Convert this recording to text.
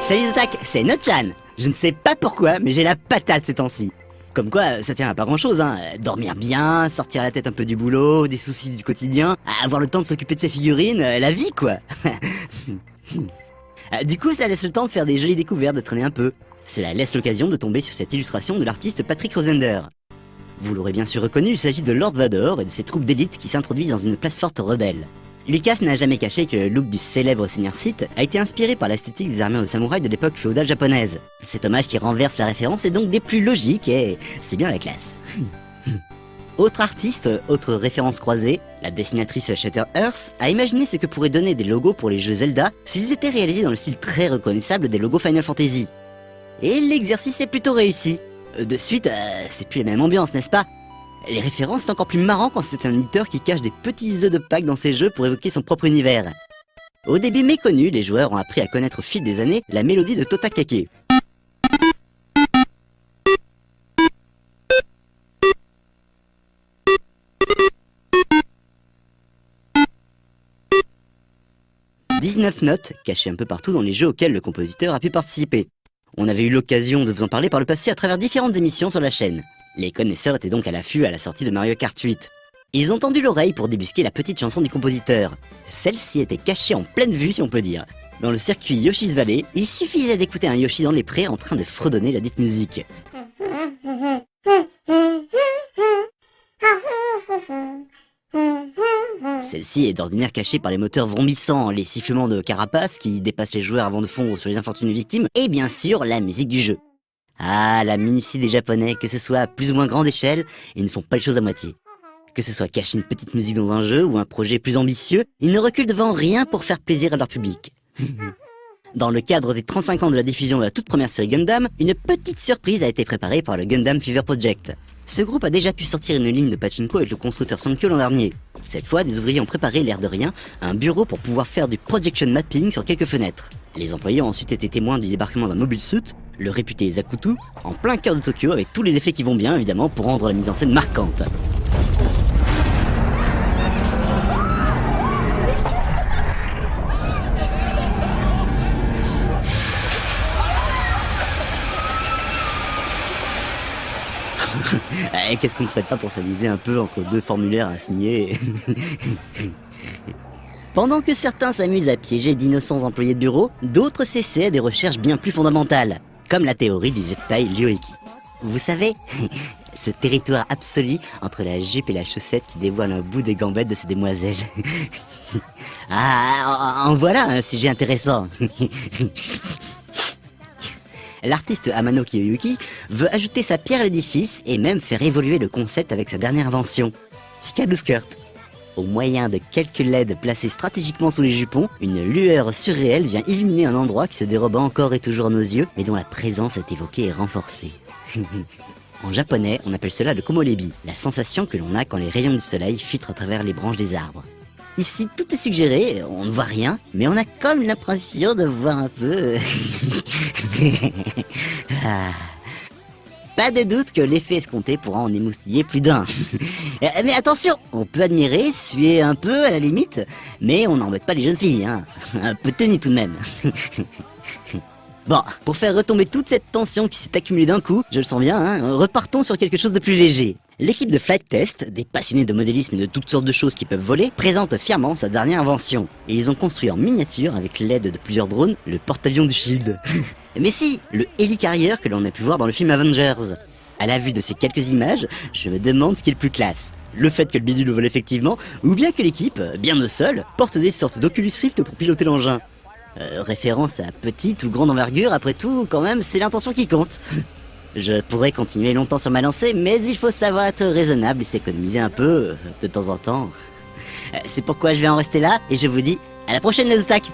Salut Zotac, c'est Notchan. Je ne sais pas pourquoi, mais j'ai la patate ces temps-ci. Comme quoi, ça tient à pas grand-chose, hein. Dormir bien, sortir la tête un peu du boulot, des soucis du quotidien, avoir le temps de s'occuper de ses figurines, la vie quoi. Du coup, ça laisse le temps de faire des jolies découvertes, de traîner un peu. Cela laisse l'occasion de tomber sur cette illustration de l'artiste Patrick Rosender. Vous l'aurez bien sûr reconnu, il s'agit de Lord Vador et de ses troupes d'élite qui s'introduisent dans une place forte rebelle. Lucas n'a jamais caché que le look du célèbre seigneur Sith a été inspiré par l'esthétique des armures de samouraïs de l'époque féodale japonaise. Cet hommage qui renverse la référence est donc des plus logiques et c'est bien la classe. Autre artiste, autre référence croisée, la dessinatrice Shutter Earth a imaginé ce que pourraient donner des logos pour les jeux Zelda s'ils étaient réalisés dans le style très reconnaissable des logos Final Fantasy. Et l'exercice est plutôt réussi. De suite, c'est plus la même ambiance, n'est-ce pas? Les références, c'est encore plus marrant quand c'est un éditeur qui cache des petits œufs de Pâques dans ses jeux pour évoquer son propre univers. Au début méconnu, les joueurs ont appris à connaître au fil des années la mélodie de Tota Kake. « 19 notes cachées un peu partout dans les jeux auxquels le compositeur a pu participer. On avait eu l'occasion de vous en parler par le passé à travers différentes émissions sur la chaîne. Les connaisseurs étaient donc à l'affût à la sortie de Mario Kart 8. Ils ont tendu l'oreille pour débusquer la petite chanson du compositeur. Celle-ci était cachée en pleine vue, si on peut dire. Dans le circuit Yoshi's Valley, il suffisait d'écouter un Yoshi dans les prés en train de fredonner la dite musique. Celle-ci est d'ordinaire cachée par les moteurs vrombissants, les sifflements de carapace qui dépassent les joueurs avant de fondre sur les infortunées victimes, et bien sûr la musique du jeu. Ah, la minutie des Japonais, que ce soit à plus ou moins grande échelle, ils ne font pas les choses à moitié. Que ce soit cacher une petite musique dans un jeu ou un projet plus ambitieux, ils ne reculent devant rien pour faire plaisir à leur public. Dans le cadre des 35 ans de la diffusion de la toute première série Gundam, une petite surprise a été préparée par le Gundam Fever Project. Ce groupe a déjà pu sortir une ligne de pachinko avec le constructeur Sankyo l'an dernier. Cette fois, des ouvriers ont préparé, l'air de rien, un bureau pour pouvoir faire du projection mapping sur quelques fenêtres. Les employés ont ensuite été témoins du débarquement d'un mobile suit, le réputé Zakutu, en plein cœur de Tokyo avec tous les effets qui vont bien évidemment pour rendre la mise en scène marquante. Qu'est-ce qu'on ne ferait pas pour s'amuser un peu entre deux formulaires à signer? Pendant que certains s'amusent à piéger d'innocents employés de bureau, d'autres s'essaient à des recherches bien plus fondamentales, comme la théorie du Zettai Ryoiki. Vous savez, ce territoire absolu entre la jupe et la chaussette qui dévoile un bout des gambettes de ces demoiselles. Ah, en voilà un sujet intéressant. L'artiste Amano Kiyoyuki veut ajouter sa pierre à l'édifice et même faire évoluer le concept avec sa dernière invention, Hikaru Skirt. Au moyen de quelques LED placés stratégiquement sous les jupons, une lueur surréelle vient illuminer un endroit qui se dérobe encore et toujours à nos yeux, mais dont la présence est évoquée et renforcée. En japonais, on appelle cela le komorebi, la sensation que l'on a quand les rayons du soleil filtrent à travers les branches des arbres. Ici, tout est suggéré, on ne voit rien, mais on a comme l'impression de voir un peu... Ah. Pas de doute que l'effet escompté pourra en émoustiller plus d'un. Mais attention, on peut admirer, suer un peu à la limite, mais on n'embête pas les jeunes filles, hein. Un peu tenues tout de même. Bon, pour faire retomber toute cette tension qui s'est accumulée d'un coup, je le sens bien, hein, repartons sur quelque chose de plus léger. L'équipe de Flight Test, des passionnés de modélisme et de toutes sortes de choses qui peuvent voler, présente fièrement sa dernière invention. Et ils ont construit en miniature, avec l'aide de plusieurs drones, le porte-avions du Shield. Mais si, le hélicarrier que l'on a pu voir dans le film Avengers. À la vue de ces quelques images, je me demande ce qui est le plus classe. Le fait que le bidule le vole effectivement, ou bien que l'équipe, bien au sol, porte des sortes d'Oculus Rift pour piloter l'engin. Référence à petite ou grande envergure, après tout, quand même, c'est l'intention qui compte. Je pourrais continuer longtemps sur ma lancée, mais il faut savoir être raisonnable et s'économiser un peu, de temps en temps. C'est pourquoi je vais en rester là, et je vous dis à la prochaine les Zotac.